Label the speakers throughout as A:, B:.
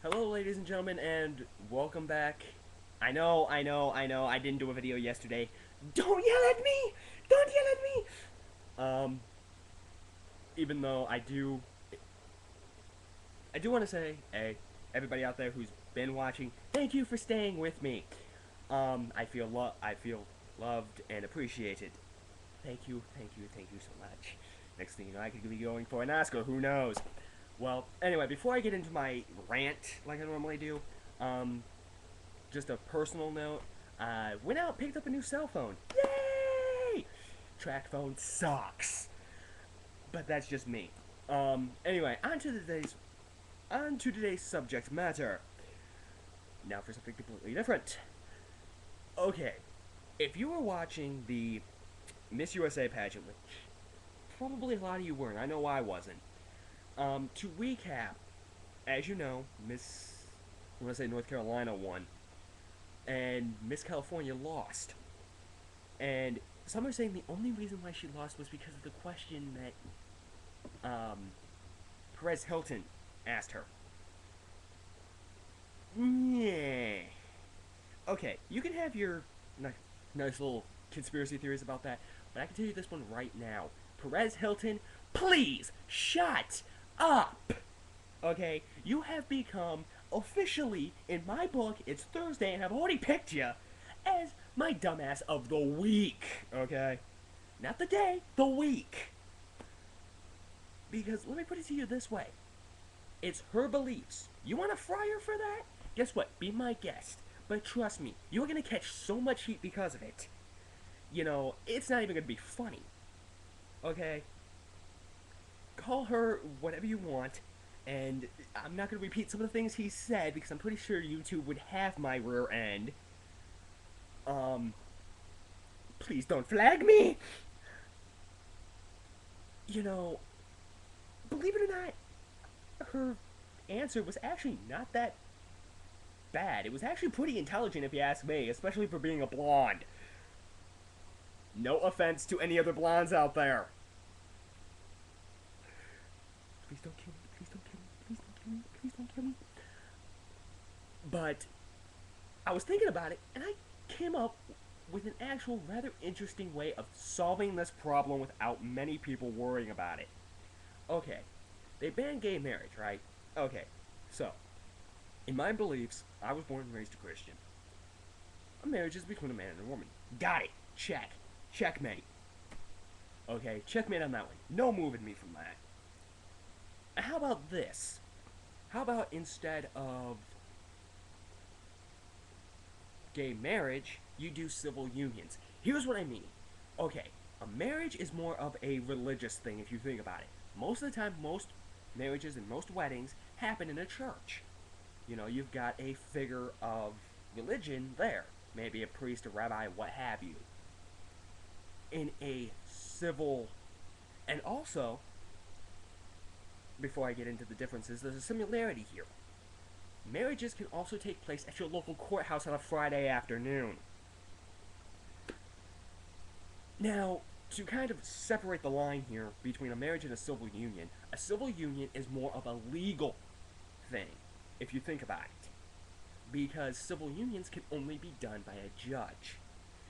A: Hello, ladies and gentlemen, and welcome back. I didn't do a video yesterday. Don't yell at me! Don't yell at me! Um, even though I do want to say, hey, everybody out there who's been watching, thank you for staying with me. I feel loved and appreciated. Thank you so much. Next thing you know, I could be going for an Oscar. Who knows? Well, anyway, before I get into my rant like I normally do, um, just a personal note. Went out, picked up a new cell phone. Yay! Track phone sucks, but that's just me. Anyway, on to today's subject matter. Now for something completely different. Okay, if you were watching the Miss USA pageant, which probably a lot of you weren't, I know I wasn't. To recap, as you know, Miss I want to say North Carolina won, and Miss California lost. And some are saying the only reason why she lost was because of the question that Perez Hilton asked her. Yeah. Okay, you can have your nice little conspiracy theories about that, but I can tell you this one right now. Perez Hilton, please shut up! Okay, you have become officially, in my book, it's Thursday, and I've already picked you as my dumbass of the week. Okay, not the day, the week. Because let me put it to you this way: it's her beliefs. You want to fry her for that? Guess what? Be my guest. But trust me, you're gonna catch so much heat because of it. You know, it's not even gonna be funny. Okay, call her whatever you want, and I'm not going to repeat some of the things he said because I'm pretty sure YouTube would have my rear end. Um, please don't flag me! You know, believe it or not, her answer was actually not that bad. It was actually pretty intelligent if you ask me, especially for being a blonde. No offense to any other blondes out there. Please don't kill me, please don't kill me, please don't kill me, please don't kill me. But I was thinking about it, and I came up with an actual rather interesting way of solving this problem without many people worrying about it. Okay, they banned gay marriage, right? Okay, so, in my beliefs, I was born and raised a Christian. A marriage is between a man and a woman. Got it. Check. Checkmate. Okay, checkmate on that one. No moving me from that. How about this? How about instead of gay marriage, you do civil unions? Here's what I mean. Okay, a marriage is more of a religious thing if you think about it. Most of the time, most marriages and most weddings happen in a church. You know, you've got a figure of religion there. Maybe a priest, a rabbi, what have you. In a civil... And also, before I get into the differences, there's a similarity here. Marriages can also take place at your local courthouse on a Friday afternoon. Now, to kind of separate the line here between a marriage and a civil union is more of a legal thing, if you think about it. Because civil unions can only be done by a judge.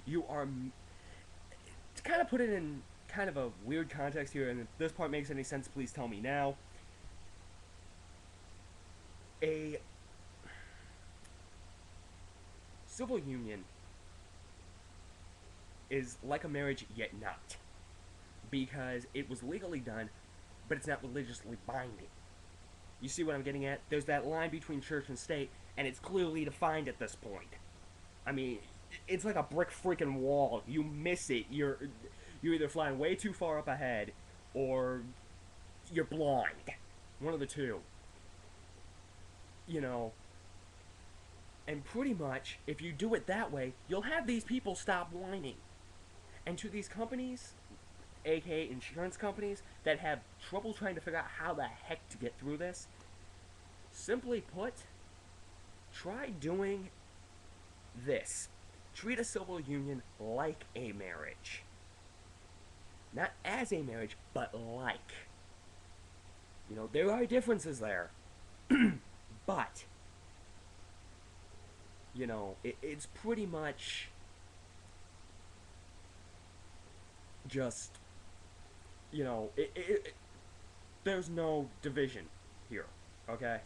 A: You are... To kind of put it in kind of a weird context here, and if this part makes any sense, please tell me now. A civil union is like a marriage, yet not. Because it was legally done, but it's not religiously binding. You see what I'm getting at? There's that line between church and state, and it's clearly defined at this point. I mean, it's like a brick freaking wall. You miss it, you're either flying way too far up ahead, or you're blind. One of the two. You know, and pretty much, if you do it that way, you'll have these people stop whining. And to these companies, aka insurance companies, that have trouble trying to figure out how the heck to get through this, simply put, try doing this. Treat a civil union like a marriage. Not as a marriage, but like. You know, there are differences there. But you know, it's pretty much just, you know, there's no division here, okay?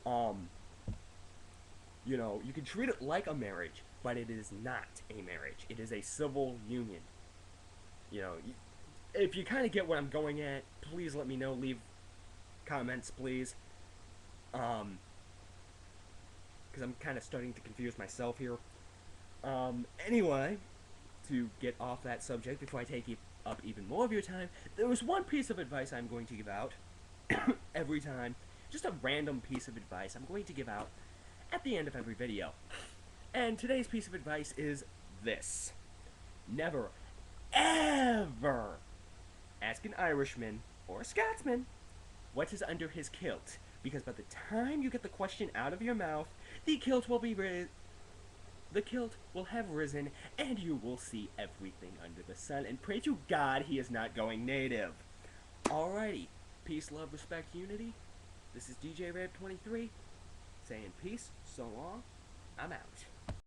A: Um, you know, you can treat it like a marriage, but it is not a marriage. It is a civil union. You know, if you kind of get what I'm going at, please let me know. Leave comments, please. Because I'm kind of starting to confuse myself here. Anyway, to get off that subject before I take up even more of your time, there was one piece of advice I'm going to give out every time. Just a random piece of advice I'm going to give out at the end of every video. And today's piece of advice is this. Never, ever ask an Irishman or a Scotsman what is under his kilt, because by the time you get the question out of your mouth, the kilt will have risen, and you will see everything under the sun, and pray to God he is not going native. Alrighty, peace, love, respect, unity. This is DJRave23, saying peace, so long, I'm out.